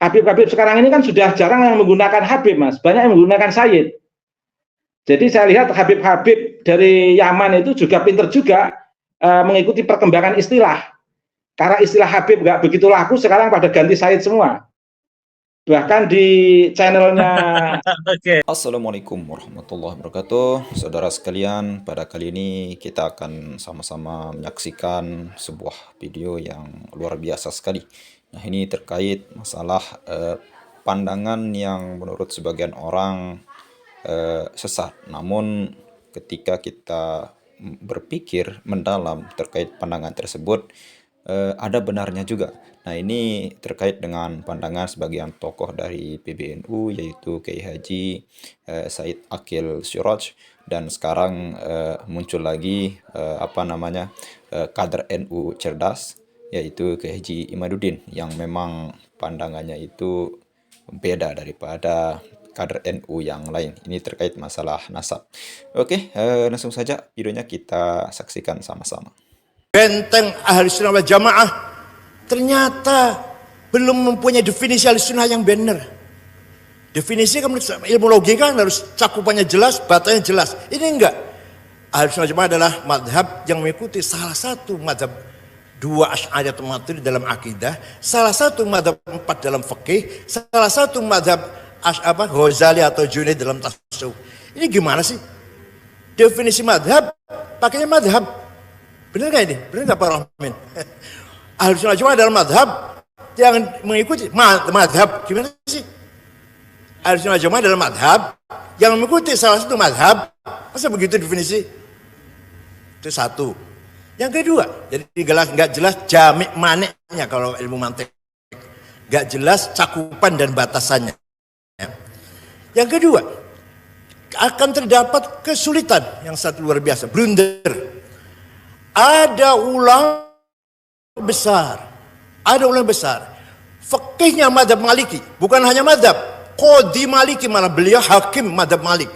Habib-habib sekarang ini kan sudah jarang yang menggunakan Habib, Mas. Banyak yang menggunakan Sayyid. Jadi saya lihat Habib-habib dari Yaman itu juga pinter juga mengikuti perkembangan istilah. Karena istilah Habib nggak begitu laku, sekarang pada ganti Sayyid semua. Bahkan di channelnya. Okay. Assalamualaikum warahmatullahi wabarakatuh. Saudara sekalian, pada kali ini kita akan sama-sama menyaksikan sebuah video yang luar biasa sekali. Nah, ini terkait masalah pandangan yang menurut sebagian orang sesat. Namun ketika kita berpikir mendalam terkait pandangan tersebut, ada benarnya juga. Nah, ini terkait dengan pandangan sebagian tokoh dari PBNU, yaitu Kiai Haji Said Akil Siraj, dan sekarang muncul lagi kader NU cerdas, yaitu Kiai Haji Imaduddin, yang memang pandangannya itu beda daripada kader NU yang lain. Ini terkait masalah nasab. Oke, langsung saja videonya kita saksikan sama-sama. Benteng ahli sunnah wal jamaah ternyata belum mempunyai definisi ahli sunnah yang benar. Definisi kan ilmu logika harus cakupannya jelas, batanya jelas. Ini enggak. Ahli sunnah wal jamaah adalah madhab yang mengikuti salah satu madhab dua Asy'ariyah atau Maturidi dalam akidah, salah satu madhab 4 dalam fikih, salah satu madhab Ghazali atau Junaid dalam tasawuf. Ini gimana sih? Definisi madhab, pakainya madhab. Benar nggak ini? Benar nggak Pak Rahmin? Ahlu Sunnah Jamaah dalam madhab yang mengikuti madhab. Gimana sih? Ahlu Sunnah Jamaah dalam madhab yang mengikuti salah satu madhab. Masa begitu definisi? Itu satu. Yang kedua, jadi nggak jelas jamik maniknya kalau ilmu mantik. Nggak jelas cakupan dan batasannya. Yang kedua, akan terdapat kesulitan yang satu luar biasa, blunder. Ada ulama besar, Fikihnya madhab Maliki, bukan hanya madhab, Qadhi Maliki, malah beliau hakim madhab Malik.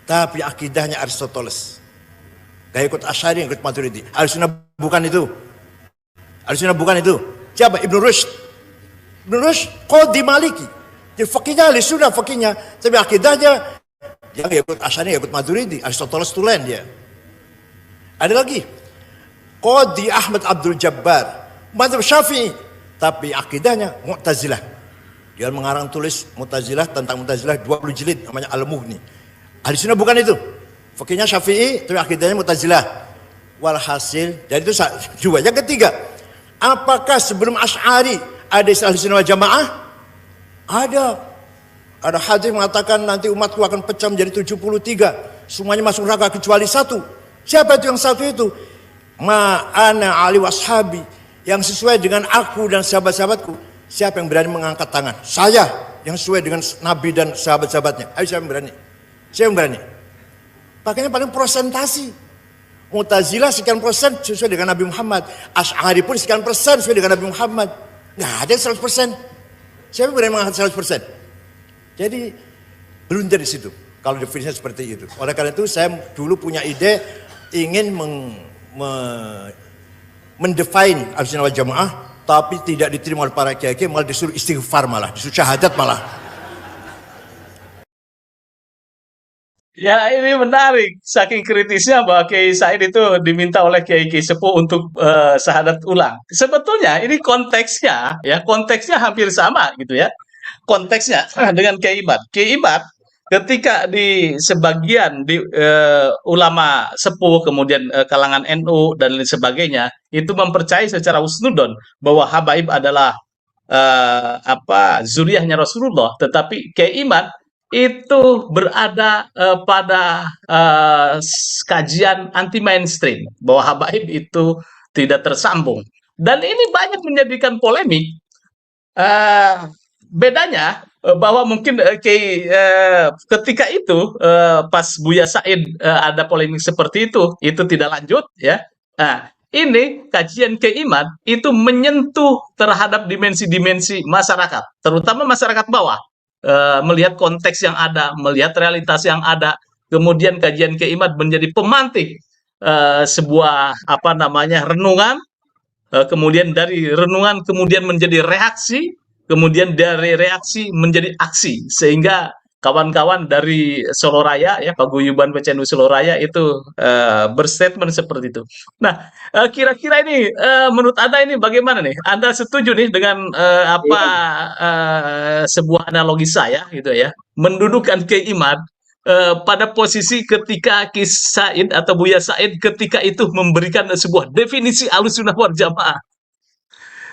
Tapi akidahnya Aristoteles. Gak ikut Asy'ari, ikut Maturidi. Ahlussunnah bukan itu. Siapa? Ibnu Rushd. Qadhi Maliki. Jadi fikihnya Ahlussunnah, tapi akidahnya dia gak ikut Asy'ari, gak ikut Maturidi. Aristoteles tulen dia. Ada lagi Qadhi Ahmad Abdul Jabbar, madhab Syafi'i, tapi akidahnya Mu'tazilah. Dia mengarang tulis Mu'tazilah, tentang Mu'tazilah 20 jilid, namanya Al-Mughni. Ahli sunnah bukan itu. Fikihnya Syafi'i, tapi akidahnya Mu'tazilah. Walhasil, jadi itu dua. Yang ketiga, apakah sebelum Asy'ari ada istilah ahli sunnah wal jamaah? Ada hadis mengatakan nanti umatku akan pecah menjadi 73. Semuanya masuk neraka kecuali satu. Siapa itu yang satu itu? Ma'ana ali washabi, yang sesuai dengan aku dan sahabat-sahabatku. Siapa yang berani mengangkat tangan? Saya yang sesuai dengan Nabi dan sahabat-sahabatnya. Ayo, siapa yang berani? Pakainya paling prosentasi. Mu'tazilah sekian persen sesuai dengan Nabi Muhammad. Asy'ari pun sekian persen sesuai dengan Nabi Muhammad. Nggak ada 100%. Siapa yang berani mengangkat 100%? Jadi blunder di situ. Kalau definisinya seperti itu. Oleh karena itu saya dulu punya ide ingin mendefine Ahlussunnah wal Jamaah, tapi tidak diterima oleh para kiai, malah disuruh istighfar, malah disuruh syahadat malah. Ya, ini menarik. Saking kritisnya bahwa Kiai Said itu diminta oleh Kiai Sepuh untuk syahadat ulang. Sebetulnya ini konteksnya hampir sama gitu ya. Konteksnya dengan Kiai Imad. Kiai Imad ketika di sebagian ulama sepuh, kemudian kalangan NU dan lain sebagainya, itu mempercayai secara husnudon bahwa habaib adalah zuriyahnya Rasulullah, tetapi Kiai Imad itu berada pada kajian anti mainstream bahwa habaib itu tidak tersambung, dan ini banyak menjadikan polemik. Bedanya bahwa mungkin ketika itu pas Buya Said ada polemik seperti itu tidak lanjut ya. Nah, ini kajian Kiai Imad itu menyentuh terhadap dimensi-dimensi masyarakat, terutama masyarakat bawah, melihat konteks yang ada, melihat realitas yang ada. Kemudian kajian Kiai Imad menjadi pemantik sebuah renungan, kemudian dari renungan kemudian menjadi reaksi kemudian dari reaksi menjadi aksi, sehingga kawan-kawan dari Solo Raya ya, paguyuban Pecandu Solo Raya itu berstatement seperti itu. Nah, kira-kira ini menurut Anda ini bagaimana nih? Anda setuju nih dengan Iya. sebuah analogi saya gitu ya, mendudukan Kiai Imad pada posisi ketika Ki Said atau Buya Said ketika itu memberikan sebuah definisi Ahlussunnah wal Jamaah.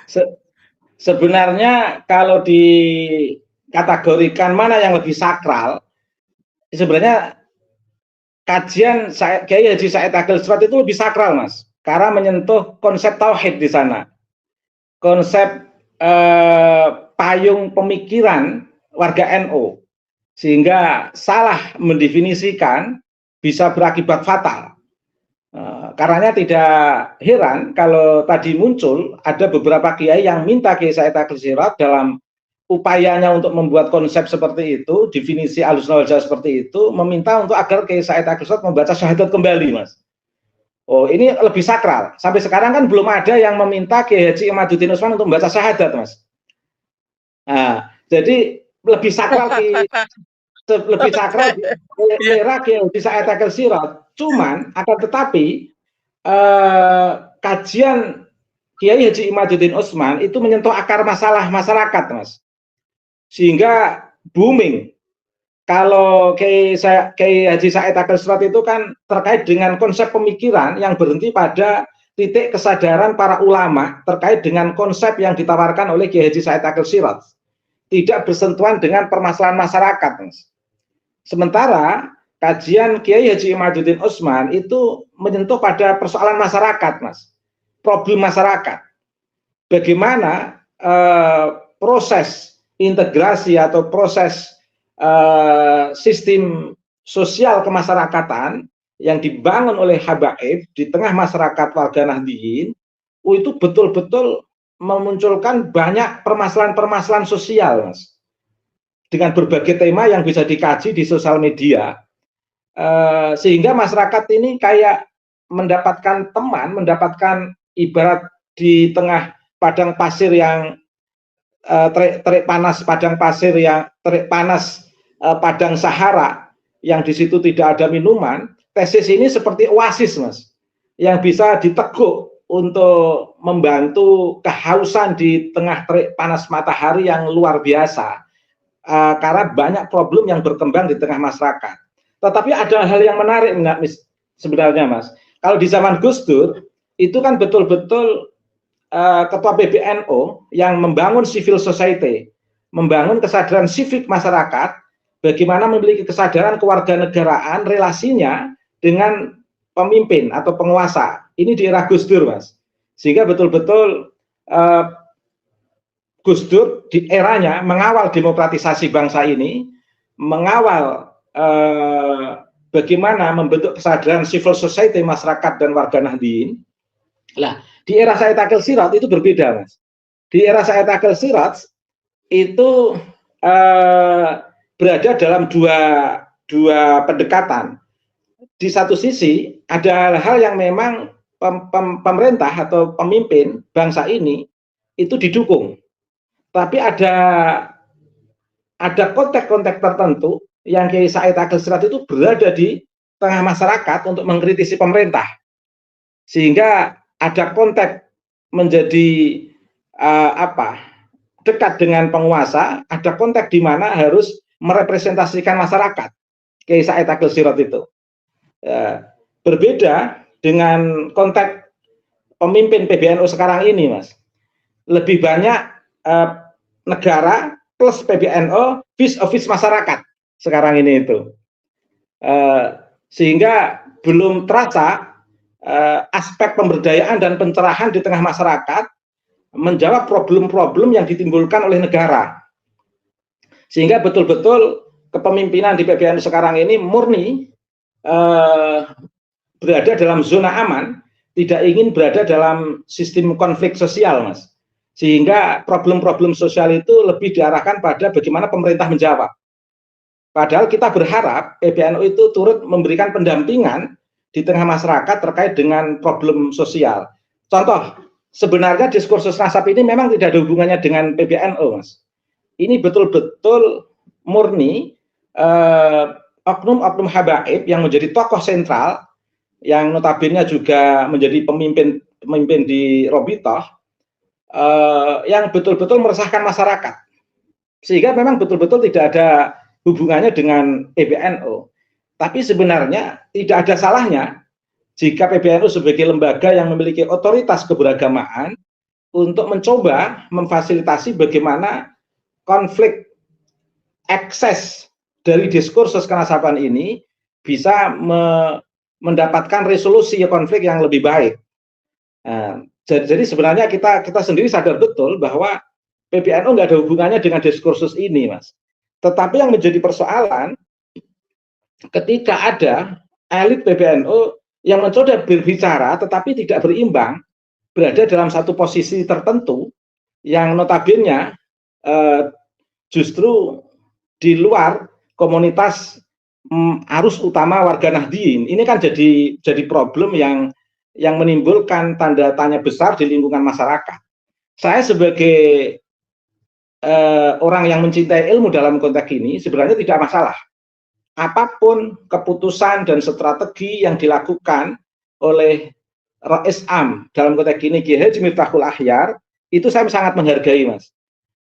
Se- Sebenarnya kalau dikategorikan mana yang lebih sakral, sebenarnya kajian Kiai Haji Said Akil Sirot itu lebih sakral, Mas, karena menyentuh konsep tauhid di sana, konsep payung pemikiran warga NU, sehingga salah mendefinisikan bisa berakibat fatal. Karenanya tidak heran kalau tadi muncul ada beberapa kiai yang minta Kiai Said Akil Sirot dalam upayanya untuk membuat konsep seperti itu, definisi Ahlussunnah wal Jamaah seperti itu, meminta untuk agar Kiai Said Akil Sirot membaca syahadat kembali, Mas. Oh, ini lebih sakral. Sampai sekarang kan belum ada yang meminta Kiai Haji Imaduddin Utsman untuk membaca syahadat, Mas. Nah, jadi lebih sakral di era Kiai Haji Said Akil Sirot. Cuman akan tetapi kajian Kiai Haji Imaduddin Utsman itu menyentuh akar masalah masyarakat, Mas. Sehingga booming. Kalau Kiai Haji Said Akil Sirot itu kan terkait dengan konsep pemikiran yang berhenti pada titik kesadaran para ulama terkait dengan konsep yang ditawarkan oleh Kiai Haji Said Akil Sirot. Tidak bersentuhan dengan permasalahan masyarakat, Mas. Sementara kajian Kiai Haji Imaduddin Utsman itu menyentuh pada persoalan masyarakat, Mas. Problem masyarakat. Bagaimana proses integrasi atau proses sistem sosial kemasyarakatan yang dibangun oleh Habaib di tengah masyarakat warga Nahdliyin itu betul-betul memunculkan banyak permasalahan-permasalahan sosial, Mas, dengan berbagai tema yang bisa dikaji di sosial media, sehingga masyarakat ini kayak mendapatkan teman, mendapatkan ibarat di tengah padang pasir yang terik panas, padang pasir yang terik panas, padang Sahara yang di situ tidak ada minuman. Tesis ini seperti oasis, Mas, yang bisa diteguk untuk membantu kehausan di tengah terik panas matahari yang luar biasa, karena banyak problem yang berkembang di tengah masyarakat. Tetapi ada hal yang menarik sebenarnya, Mas. Kalau di zaman Gus Dur itu kan betul-betul ketua PBNU yang membangun civil society, membangun kesadaran sivik masyarakat, bagaimana memiliki kesadaran kewarganegaraan relasinya dengan pemimpin atau penguasa. Ini di era Gus Dur, Mas. Sehingga betul-betul Gus Dur di eranya mengawal demokratisasi bangsa ini, mengawal bagaimana membentuk kesadaran civil society masyarakat dan warga Nahdliyin. Lah, di era Said Akil Sirot itu berbeda, Mas. Di era Said Akil Sirot itu berada dalam dua pendekatan. Di satu sisi ada hal yang memang pemerintah atau pemimpin bangsa ini itu didukung, tapi ada konteks-konteks tertentu yang Kiai Said Akil Sirot itu berada di tengah masyarakat untuk mengkritisi pemerintah, sehingga ada konteks menjadi dekat dengan penguasa, ada konteks di mana harus merepresentasikan masyarakat. Kiai Said Akil Sirot itu berbeda dengan konteks pemimpin PBNU sekarang ini, Mas. Lebih banyak negara plus PBNU vis-a-vis masyarakat sekarang ini itu, sehingga belum terasa aspek pemberdayaan dan pencerahan di tengah masyarakat menjawab problem-problem yang ditimbulkan oleh negara, sehingga betul-betul kepemimpinan di PBNU sekarang ini murni berada dalam zona aman, tidak ingin berada dalam sistem konflik sosial, Mas, sehingga problem-problem sosial itu lebih diarahkan pada bagaimana pemerintah menjawab. Padahal kita berharap PBNU itu turut memberikan pendampingan di tengah masyarakat terkait dengan problem sosial. Contoh, sebenarnya diskursus nasab ini memang tidak ada hubungannya dengan PBNU, Mas. ini betul-betul murni oknum-oknum habaib yang menjadi tokoh sentral, yang notabene juga menjadi pemimpin di Robitoh, yang betul-betul meresahkan masyarakat, sehingga memang betul-betul tidak ada hubungannya dengan PBNU. Tapi sebenarnya tidak ada salahnya jika PBNU sebagai lembaga yang memiliki otoritas keberagamaan untuk mencoba memfasilitasi bagaimana konflik ekses dari diskursus kenasaban ini bisa mendapatkan resolusi konflik yang lebih baik. Jadi sebenarnya kita sendiri sadar betul bahwa PBNU nggak ada hubungannya dengan diskursus ini, Mas. Tetapi yang menjadi persoalan ketika ada elit PBNU yang mencoba berbicara tetapi tidak berimbang, berada dalam satu posisi tertentu yang notabene justru di luar komunitas arus utama warga Nahdien. Ini kan jadi problem yang menimbulkan tanda tanya besar di lingkungan masyarakat. Saya sebagai orang yang mencintai ilmu dalam konteks ini sebenarnya tidak masalah. Apapun keputusan dan strategi yang dilakukan oleh Rais Am dalam konteks ini Kiai Haji Miftahul Akhyar, itu saya sangat menghargai, Mas.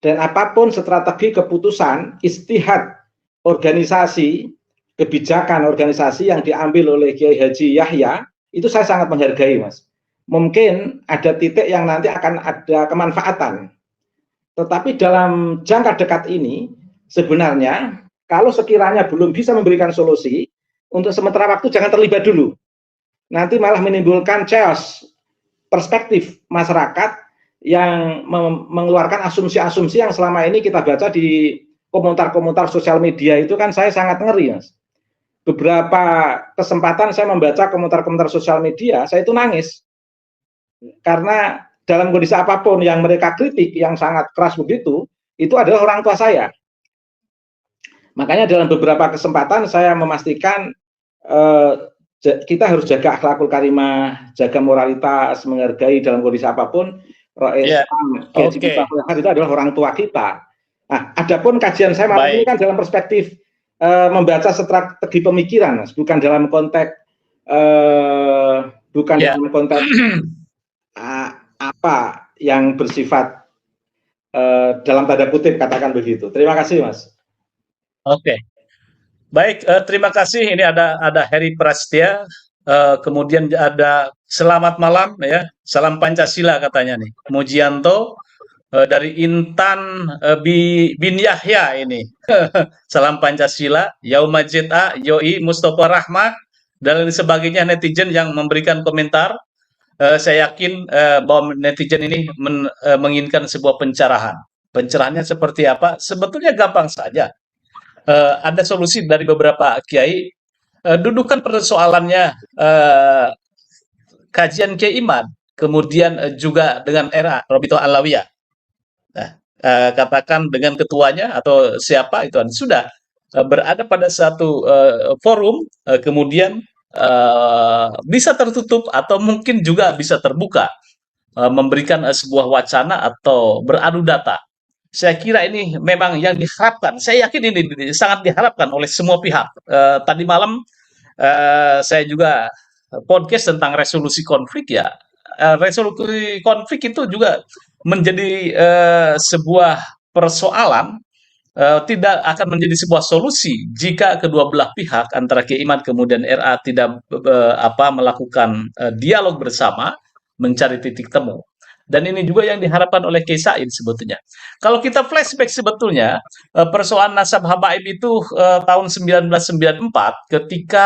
Dan apapun strategi keputusan istihad organisasi, kebijakan organisasi yang diambil oleh Kiai Haji Yahya, itu saya sangat menghargai, Mas. Mungkin ada titik yang nanti akan ada kemanfaatan. Tetapi dalam jangka dekat ini, sebenarnya kalau sekiranya belum bisa memberikan solusi, untuk sementara waktu jangan terlibat dulu. Nanti malah menimbulkan chaos perspektif masyarakat yang mengeluarkan asumsi-asumsi yang selama ini kita baca di komentar-komentar sosial media itu kan saya sangat ngeri, Mas. Beberapa kesempatan saya membaca komentar-komentar sosial media, saya itu nangis. Karena dalam kondisi apapun yang mereka kritik, yang sangat keras begitu, itu adalah orang tua saya. Makanya dalam beberapa kesempatan saya memastikan kita harus jaga akhlakul karimah, jaga moralitas, menghargai dalam kondisi apapun. Itu adalah orang tua kita. Nah, adapun kajian saya malam ini kan dalam perspektif membaca strategi pemikiran, Mas, bukan dalam konteks dalam konteks apa yang bersifat dalam tanda kutip katakan begitu. Terima kasih, Mas. Oke, baik. Terima kasih. Ini ada Heri Prastia, kemudian ada selamat malam ya, salam Pancasila katanya nih, Mujianto dari Intan bin Yahya ini, salam Pancasila, Yaumajid A, Yoi, Mustafa Rahmat dan lain sebagainya netizen yang memberikan komentar. Saya yakin bahwa netizen ini menginginkan sebuah pencerahan. Pencerahannya seperti apa? Sebetulnya gampang saja. Ada solusi dari beberapa kiai. Dudukan persoalannya kajian Kiai Imad, kemudian juga dengan era Robitoh Alawiyah. Nah, katakan dengan ketuanya atau siapa itu sudah berada pada satu forum, kemudian bisa tertutup atau mungkin juga bisa terbuka, memberikan sebuah wacana atau beradu data. Saya kira ini memang yang diharapkan. Saya yakin ini sangat diharapkan oleh semua pihak. Tadi malam saya juga podcast tentang resolusi konflik ya. Resolusi konflik itu juga menjadi sebuah persoalan, tidak akan menjadi sebuah solusi jika kedua belah pihak antara Kiai Imad kemudian RA tidak melakukan dialog bersama, mencari titik temu. Dan ini juga yang diharapkan oleh Kiai Said sebetulnya. Kalau kita flashback sebetulnya, persoalan nasab habaib itu tahun 1994 ketika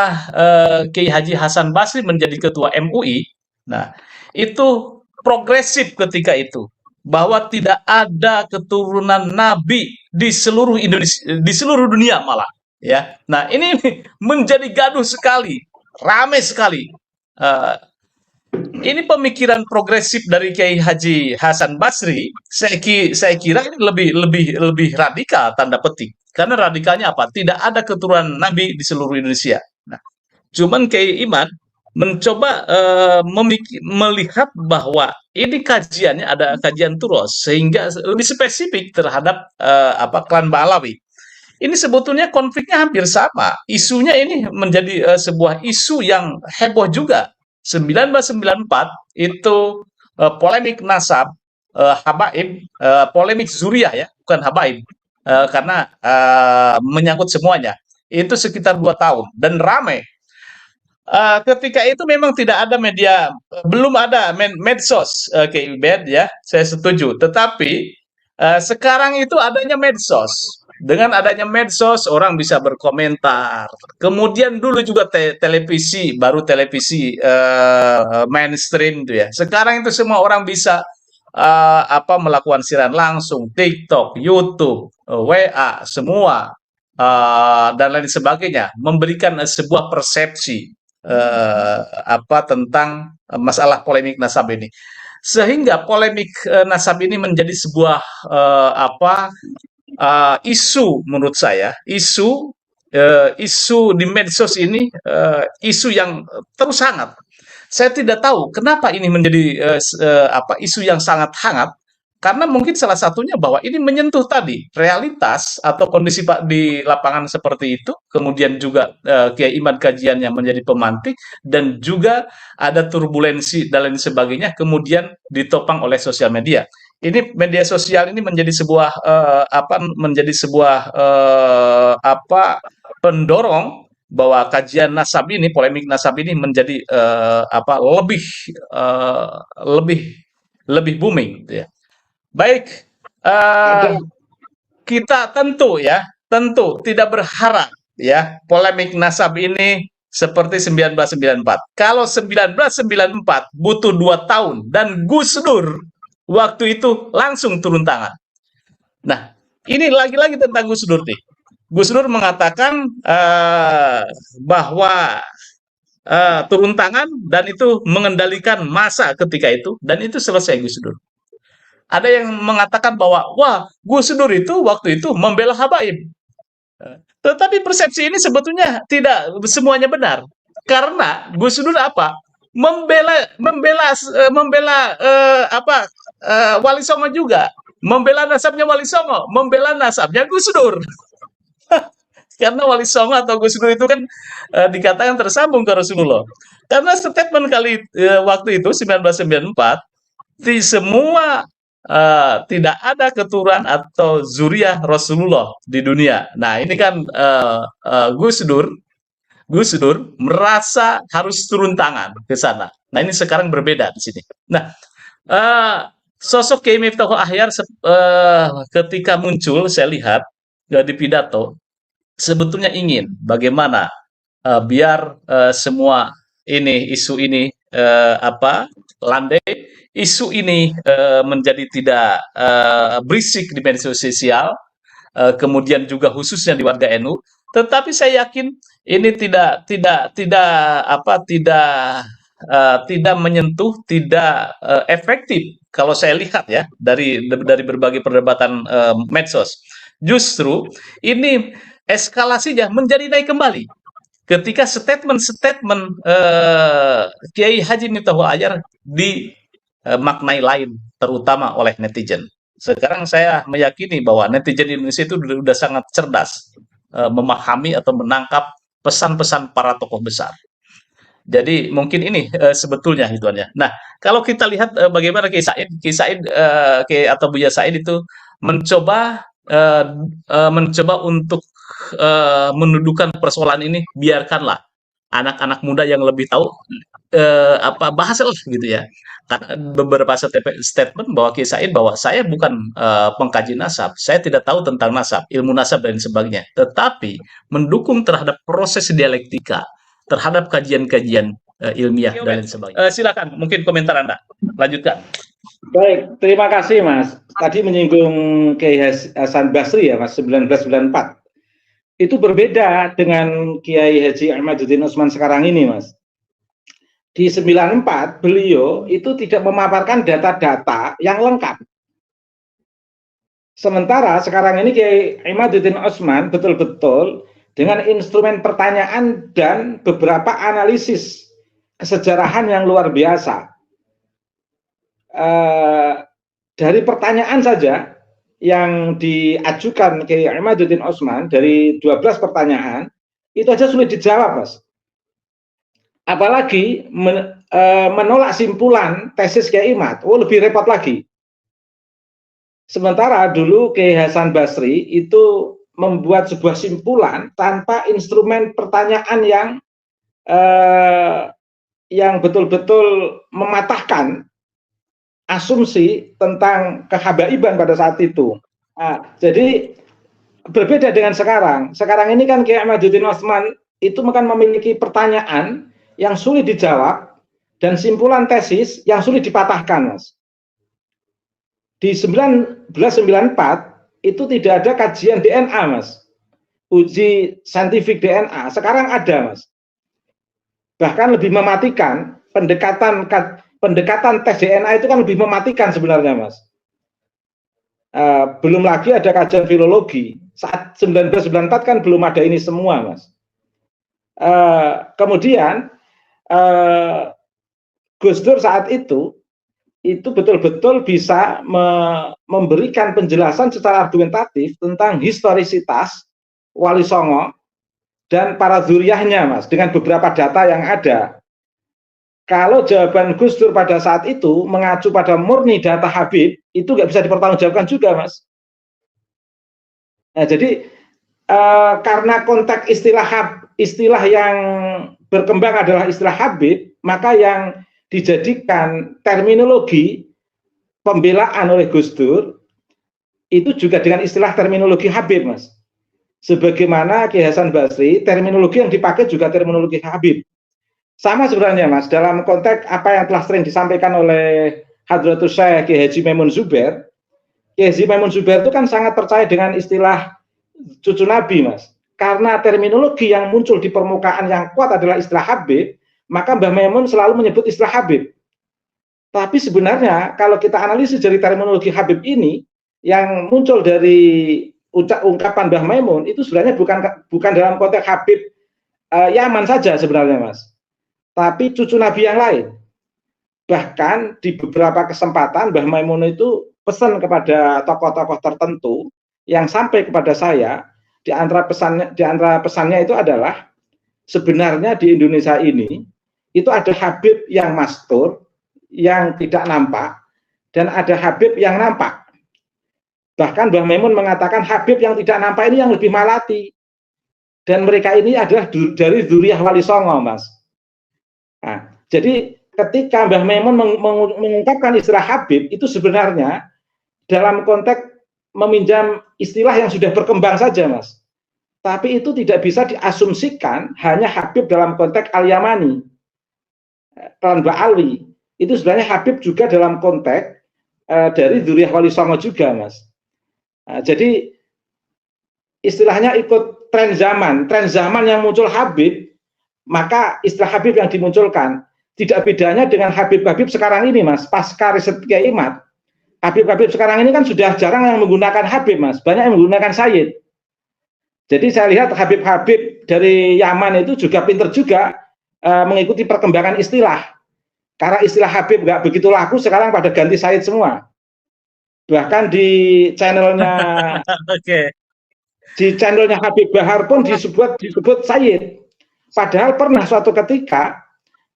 Kiai Haji Hasan Basri menjadi ketua MUI. Nah, itu progresif ketika itu, bahwa tidak ada keturunan nabi di seluruh Indonesia, di seluruh dunia malah ya. Nah, ini menjadi gaduh sekali, ramai sekali. Ini pemikiran progresif dari Kiai Haji Hasan Basri. Saya kira ini lebih radikal tanda petik. Karena radikalnya apa? Tidak ada keturunan nabi di seluruh Indonesia. Nah, cuman Kiai Imad mencoba melihat bahwa ini kajiannya ada kajian Turos sehingga lebih spesifik terhadap klan Ba'alawi. Ini sebetulnya konfliknya hampir sama. Isunya ini menjadi sebuah isu yang heboh juga. 1994 itu polemik nasab, habaib, polemik zuriyah ya, bukan habaib, karena menyangkut semuanya. Itu sekitar 2 tahun dan ramai. Ketika itu memang tidak ada media, belum ada medsos, Ubed ya, saya setuju. Tetapi sekarang itu adanya medsos. Dengan adanya medsos, orang bisa berkomentar. Kemudian dulu juga televisi, baru televisi mainstream itu ya. Sekarang itu semua orang bisa melakukan siaran langsung, TikTok, YouTube, WA, semua dan lain sebagainya, memberikan sebuah persepsi tentang masalah polemik nasab ini, sehingga polemik nasab ini menjadi sebuah isu menurut saya, isu di medsos ini, isu yang terus hangat. Saya tidak tahu kenapa ini menjadi isu yang sangat hangat, karena mungkin salah satunya bahwa ini menyentuh tadi realitas atau kondisi di lapangan seperti itu, kemudian juga Kiai Imad kajiannya menjadi pemantik, dan juga ada turbulensi dan lain sebagainya, kemudian ditopang oleh sosial media. Ini media sosial ini menjadi sebuah pendorong bahwa kajian nasab ini, polemik nasab ini menjadi lebih booming, gitu ya. Baik, kita tentu tidak berharap ya polemik nasab ini seperti 1994. Kalau 1994 butuh 2 tahun dan Gus Dur waktu itu langsung turun tangan. Nah, ini lagi-lagi tentang Gus Dur nih. Gus Dur mengatakan bahwa turun tangan dan itu mengendalikan massa ketika itu, dan itu selesai Gus Dur. Ada yang mengatakan bahwa wah, Gus Dur itu waktu itu membela habaib. Tetapi persepsi ini sebetulnya tidak semuanya benar. Karena Gus Dur membela Wali Songo juga, membela nasabnya Wali Songo, membela nasabnya Gus Dur. Karena Wali Songo atau Gus Dur itu kan dikatakan tersambung ke Rasulullah. Karena statement waktu itu 1994 di semua tidak ada keturunan atau zuriyah Rasulullah di dunia. Nah, ini kan Gus Dur merasa harus turun tangan ke sana. Nah, ini sekarang berbeda di sini. Nah, sosok Kiai Miftahul Ahyar ketika muncul, saya lihat di pidato, sebetulnya ingin bagaimana biar semua isu ini landai, isu ini menjadi tidak berisik di media sosial, kemudian juga khususnya di warga NU. Tetapi saya yakin ini tidak menyentuh, tidak efektif kalau saya lihat ya dari berbagai perdebatan medsos. Justru ini eskalasinya menjadi naik kembali ketika statement-statement Kiai Haji Miftahul Ahyar dimaknai lain, terutama oleh netizen. Sekarang saya meyakini bahwa netizen Indonesia itu sudah sangat cerdas memahami atau menangkap pesan-pesan para tokoh besar. Jadi mungkin ini sebetulnya hitungannya. Nah, kalau kita lihat bagaimana Kiai Said atau Buya Said itu mencoba untuk mendudukan persoalan ini, biarkanlah anak-anak muda yang lebih tahu bahas lah gitu ya. Karena beberapa statement bahwa Kiai Said bahwa saya bukan pengkaji nasab, saya tidak tahu tentang nasab, ilmu nasab dan sebagainya, tetapi mendukung terhadap proses dialektika, terhadap kajian-kajian ilmiah dan lain sebagainya. Silakan, mungkin komentar Anda. Lanjutkan. Baik, terima kasih Mas. Tadi menyinggung Kiai Hasan Basri ya Mas, 1994. Itu berbeda dengan Kiai Haji Imaduddin Utsman sekarang ini Mas. Di 94 beliau itu tidak memaparkan data-data yang lengkap. Sementara sekarang ini Kiai Imaduddin Utsman betul-betul dengan instrumen pertanyaan dan beberapa analisis kesejarahan yang luar biasa. Dari pertanyaan saja yang diajukan Kiai Imaduddin Osman, dari 12 pertanyaan, itu aja sulit dijawab, Mas. Apalagi menolak simpulan tesis Kiai Imad, lebih repot lagi. Sementara dulu Kiai Hasan Basri itu membuat sebuah simpulan tanpa instrumen pertanyaan yang betul-betul mematahkan asumsi tentang kehabaiban pada saat itu. Nah, jadi berbeda dengan sekarang. Sekarang ini kan Kiai Imaduddin Osman itu akan memiliki pertanyaan yang sulit dijawab dan simpulan tesis yang sulit dipatahkan, Mas. Di 1994 itu tidak ada kajian DNA, Mas. Uji saintifik DNA. Sekarang ada, Mas. Bahkan lebih mematikan, pendekatan tes DNA itu kan lebih mematikan sebenarnya, Mas. Belum lagi ada kajian filologi. Saat 1994 kan belum ada ini semua, Mas. Kemudian Gus Dur saat itu betul-betul bisa memberikan penjelasan secara argumentatif tentang historisitas Wali Songo dan para dzuriyahnya, Mas, dengan beberapa data yang ada. Kalau jawaban Gus Dur pada saat itu mengacu pada murni data Habib, itu nggak bisa dipertanggungjawabkan juga, Mas. Nah, jadi karena konteks istilah yang berkembang adalah istilah Habib, maka yang dijadikan terminologi pembelaan oleh Gus Dur itu juga dengan istilah terminologi Habib, Mas. Sebagaimana Kiai Hasan Basri, terminologi yang dipakai juga terminologi Habib. Sama sebenarnya, Mas, dalam konteks apa yang telah sering disampaikan oleh Hadratus Syekh Kiai Haji Maimun Zubair. Kiai Haji Maimun Zubair itu kan sangat percaya dengan istilah cucu Nabi, Mas. Karena terminologi yang muncul di permukaan yang kuat adalah istilah Habib, maka Mbah Maimun selalu menyebut istilah Habib. Tapi sebenarnya kalau kita analisis dari terminologi Habib ini, yang muncul dari ungkapan Mbah Maimun itu sebenarnya bukan dalam konteks Habib Yaman saja sebenarnya, Mas. Tapi cucu Nabi yang lain. Bahkan di beberapa kesempatan Mbah Maimun itu pesan kepada tokoh-tokoh tertentu yang sampai kepada saya, di antara pesannya itu adalah sebenarnya di Indonesia ini itu ada Habib yang mastur, yang tidak nampak, dan ada Habib yang nampak. Bahkan Mbah Maimun mengatakan Habib yang tidak nampak ini yang lebih malati. Dan mereka ini adalah dari dzuriyah Wali Songo, Mas. Nah, jadi ketika Mbah Maimun mengungkapkan istilah Habib, itu sebenarnya dalam konteks meminjam istilah yang sudah berkembang saja, Mas. Tapi itu tidak bisa diasumsikan hanya Habib dalam konteks Al-Yamani, Klan Ba'alwi. Itu sebenarnya Habib juga dalam konteks dari dzuriyah Wali Songo juga, Mas. Nah, jadi istilahnya ikut tren zaman yang muncul Habib, maka istilah Habib yang dimunculkan. Tidak bedanya dengan Habib-Habib sekarang ini, Mas. Pasca riset Kiai Imad, Habib-Habib sekarang ini kan sudah jarang yang menggunakan Habib, Mas. Banyak yang menggunakan Sayyid. Jadi saya lihat Habib-Habib dari Yaman itu juga pinter juga mengikuti perkembangan istilah. Karena istilah Habib nggak begitu laku, sekarang pada ganti Sayyid semua. Bahkan di channelnya di channelnya Habib Bahar pun disebut Sayyid. Padahal pernah suatu ketika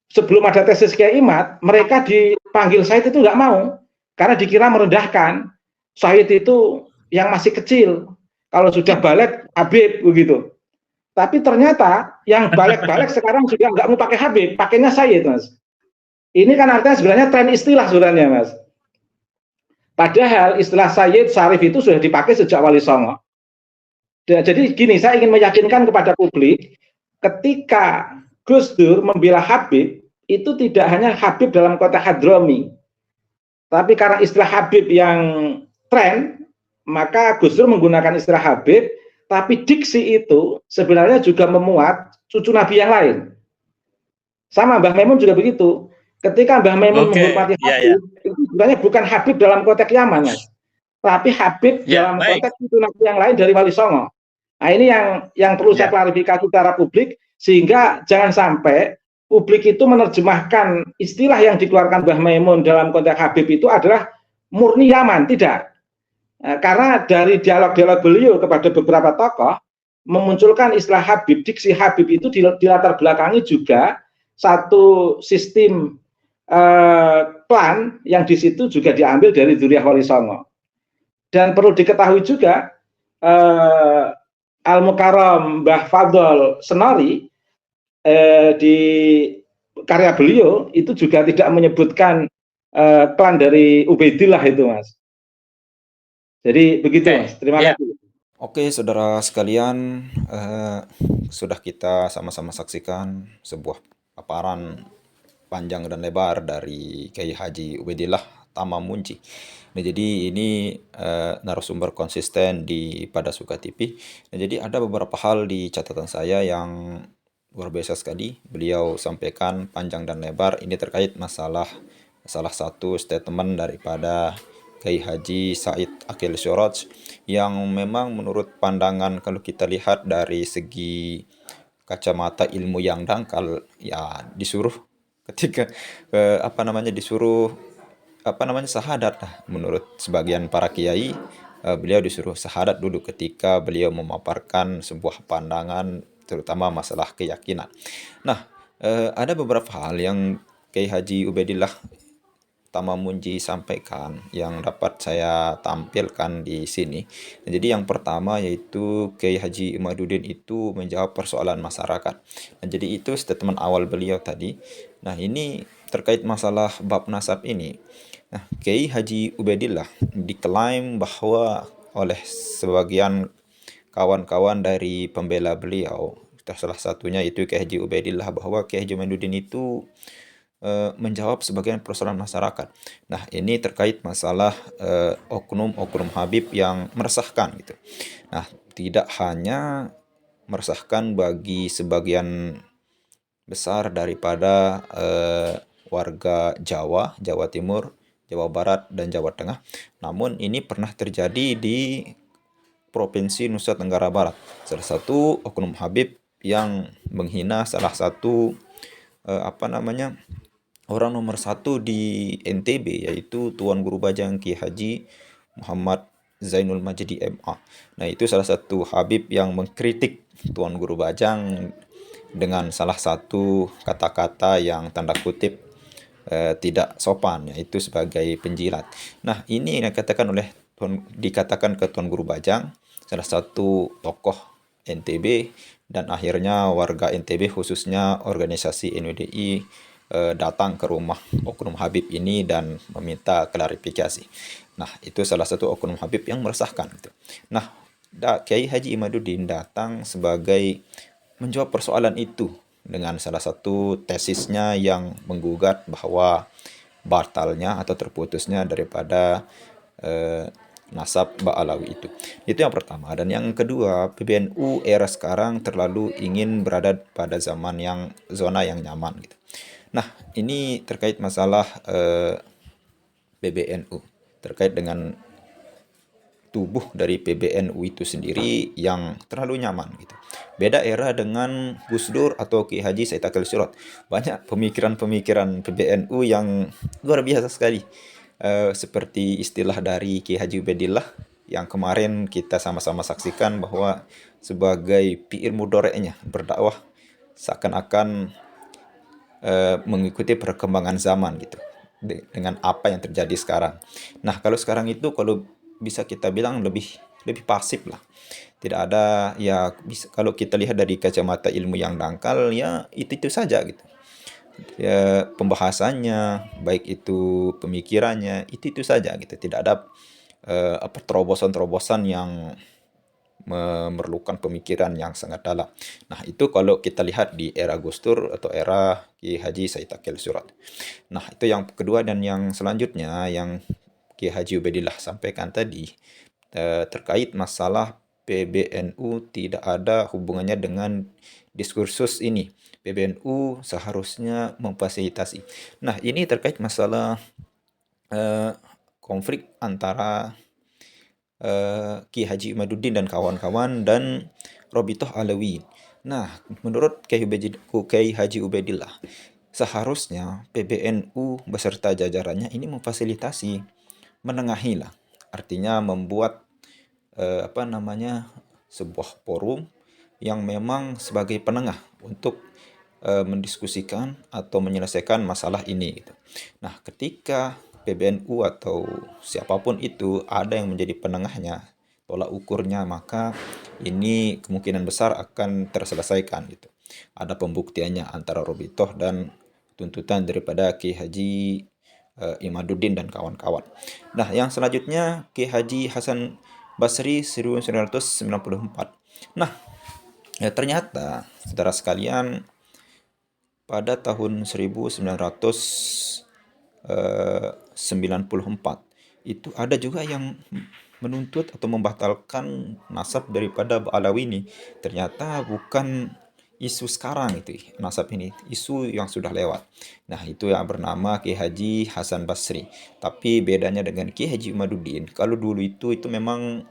sebelum ada tesis Kiai Imad, mereka dipanggil Sayyid itu nggak mau karena dikira merendahkan. Sayyid itu yang masih kecil, kalau sudah balik Habib begitu. Tapi ternyata yang balik-balik sekarang juga nggak mau pakai Habib, pakainya Sayyid, Mas. Ini kan artinya sebenarnya tren istilah sebenarnya, Mas. Padahal istilah Sayyid Syarif itu sudah dipakai sejak Wali Songo. Jadi gini, saya ingin meyakinkan kepada publik, ketika Gus Dur membela Habib, itu tidak hanya Habib dalam konteks Hadromi, tapi karena istilah Habib yang tren, maka Gus Dur menggunakan istilah Habib, tapi diksi itu sebenarnya juga memuat cucu Nabi yang lain. Sama Mbah Maimun juga begitu. Ketika Mbah Maimun menghormati Habib, itu sebenarnya bukan Habib dalam konteks Yaman, Mas, tapi Habib dalam konteks cucu Nabi yang lain dari Wali Songo. Nah, ini yang perlu saya klarifikasi secara publik, sehingga jangan sampai publik itu menerjemahkan istilah yang dikeluarkan Mbah Maimun dalam konteks Habib itu adalah murni Yaman, tidak. Karena dari dialog-dialog beliau kepada beberapa tokoh memunculkan istilah Habib, diksi Habib itu dilatar belakangi juga satu sistem klan yang di situ juga diambil dari Dzurriyyah Wali Songo. Dan perlu diketahui juga Al-Mukarram Mbah Fadl Senori di karya beliau itu juga tidak menyebutkan klan dari Ubaidillah itu, Mas. Jadi begitu, Mas. Terima kasih. Oke, saudara sekalian, sudah kita sama-sama saksikan sebuah paparan panjang dan lebar dari Kiai Haji Ubaidillah Tamamunji. Nah, jadi ini narasumber konsisten di Pada Suka TV. Nah, jadi ada beberapa hal di catatan saya yang luar biasa sekali. Beliau sampaikan panjang dan lebar. Ini terkait masalah salah satu statement daripada Kiai Haji Said Akil Siraj yang memang menurut pandangan kalau kita lihat dari segi kacamata ilmu yang dangkal, ya disuruh ketika disuruh sahadat lah. Menurut sebagian para kiai, beliau disuruh sahadat dulu ketika beliau memaparkan sebuah pandangan terutama masalah keyakinan. Nah, ada beberapa hal yang Kiai Haji Ubaidillah Tamamunji sampaikan yang dapat saya tampilkan di sini. Jadi yang pertama yaitu Kiai Haji Imaduddin itu menjawab persoalan masyarakat. Nah, jadi itu statement awal beliau tadi. Nah, ini terkait masalah bab nasab ini. Nah, Kiai Haji Ubaidillah diklaim bahwa oleh sebagian kawan-kawan dari pembela beliau, salah satunya itu Kiai Haji Ubaidillah, bahwa Kiai Haji Imaduddin itu menjawab sebagian persoalan masyarakat. Nah, ini terkait masalah oknum-oknum Habib yang meresahkan gitu. Nah, tidak hanya meresahkan bagi sebagian besar daripada warga Jawa, Jawa Timur, Jawa Barat, dan Jawa Tengah, namun ini pernah terjadi di Provinsi Nusa Tenggara Barat. Salah satu oknum Habib yang menghina salah satu orang nomor satu di NTB, yaitu Tuan Guru Bajang Kiai Haji Muhammad Zainul Majdi MA. Nah, itu salah satu Habib yang mengkritik Tuan Guru Bajang dengan salah satu kata-kata yang tanda kutip tidak sopan, yaitu sebagai penjilat. Nah, ini yang dikatakan ke Tuan Guru Bajang, salah satu tokoh NTB, dan akhirnya warga NTB khususnya organisasi NUDI datang ke rumah oknum Habib ini dan meminta klarifikasi. Nah, itu salah satu oknum Habib yang meresahkan. Nah, Kiai Haji Imaduddin datang sebagai menjawab persoalan itu dengan salah satu tesisnya yang menggugat bahwa batalnya atau terputusnya daripada nasab Ba'alawi itu. Itu yang pertama. Dan yang kedua, PBNU era sekarang terlalu ingin berada pada zona yang nyaman gitu. Nah, ini terkait masalah PBNU, terkait dengan tubuh dari PBNU itu sendiri yang terlalu nyaman gitu. Beda era dengan Gus Dur atau Kiai Haji Said Akil Siraj. Banyak pemikiran-pemikiran PBNU yang luar biasa sekali. Seperti istilah dari Kiai Haji Ubaidillah yang kemarin kita sama-sama saksikan, bahwa sebagai piir mudoreknya berdakwah seakan-akan mengikuti perkembangan zaman gitu dengan apa yang terjadi sekarang. Nah, kalau sekarang itu kalau bisa kita bilang lebih pasif lah. Tidak ada, ya bisa, kalau kita lihat dari kacamata ilmu yang dangkal, ya itu saja gitu. Ya, pembahasannya baik itu pemikirannya itu saja gitu. Tidak ada terobosan-terobosan yang memerlukan pemikiran yang sangat dalam. Nah, itu kalau kita lihat di era Gus Dur atau era Kiai Haji Said Akil Siraj. Nah, itu yang kedua. Dan yang selanjutnya yang Kiai Haji Ubaidillah sampaikan tadi terkait masalah PBNU tidak ada hubungannya dengan diskursus ini. PBNU seharusnya memfasilitasi. Nah, ini terkait masalah konflik antara Kiai Haji Imaduddin dan kawan-kawan dan Robitoh Alawi. Nah, menurut Kiai Haji Ubaidillah, seharusnya PBNU beserta jajarannya ini memfasilitasi, menengahi lah. Artinya membuat sebuah forum yang memang sebagai penengah untuk mendiskusikan atau menyelesaikan masalah ini gitu. Nah, ketika PBNU atau siapapun itu ada yang menjadi penengahnya, tolak ukurnya, maka ini kemungkinan besar akan terselesaikan gitu. Ada pembuktiannya antara Robitoh dan tuntutan daripada Ki Haji Imaduddin dan kawan-kawan. Nah, yang selanjutnya Ki Haji Hasan Basri 1994. Nah, ya ternyata saudara sekalian pada tahun 1994 itu ada juga yang menuntut atau membatalkan nasab daripada Ba'alawi ini. Ternyata bukan isu sekarang itu nasab ini, isu yang sudah lewat. Nah, itu yang bernama Ki Haji Hasan Basri. Tapi bedanya dengan Ki Haji Imaduddin, kalau dulu itu memang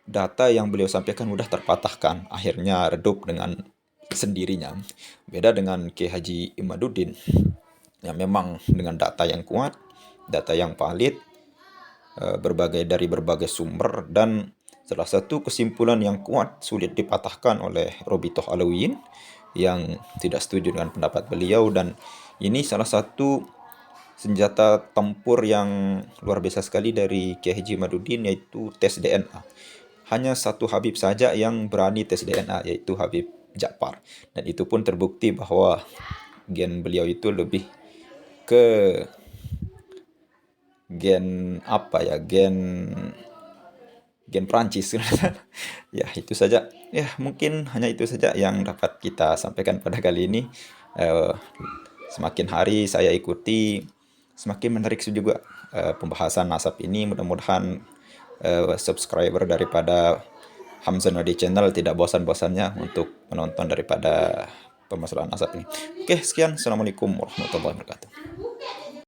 data yang beliau sampaikan mudah terpatahkan, akhirnya redup dengan sendirinya. Beda dengan Ki Haji Imaduddin yang memang dengan data yang kuat, data yang valid, dari berbagai sumber, dan salah satu kesimpulan yang kuat sulit dipatahkan oleh Robitoh Alawiyin yang tidak setuju dengan pendapat beliau. Dan ini salah satu senjata tempur yang luar biasa sekali dari Kiai Haji Imaduddin, yaitu tes DNA. Hanya satu Habib saja yang berani tes DNA, yaitu Habib Ja'far. Dan itu pun terbukti bahwa gen beliau itu lebih ke gen Prancis. Ya, itu saja. Ya, mungkin hanya itu saja yang dapat kita sampaikan pada kali ini. Semakin hari saya ikuti, semakin menarik juga pembahasan nasab ini. Mudah-mudahan subscriber daripada Hamzah Nadi Channel tidak bosan-bosannya untuk menonton daripada permasalahan nasab ini. Oke, sekian. Assalamualaikum warahmatullahi wabarakatuh.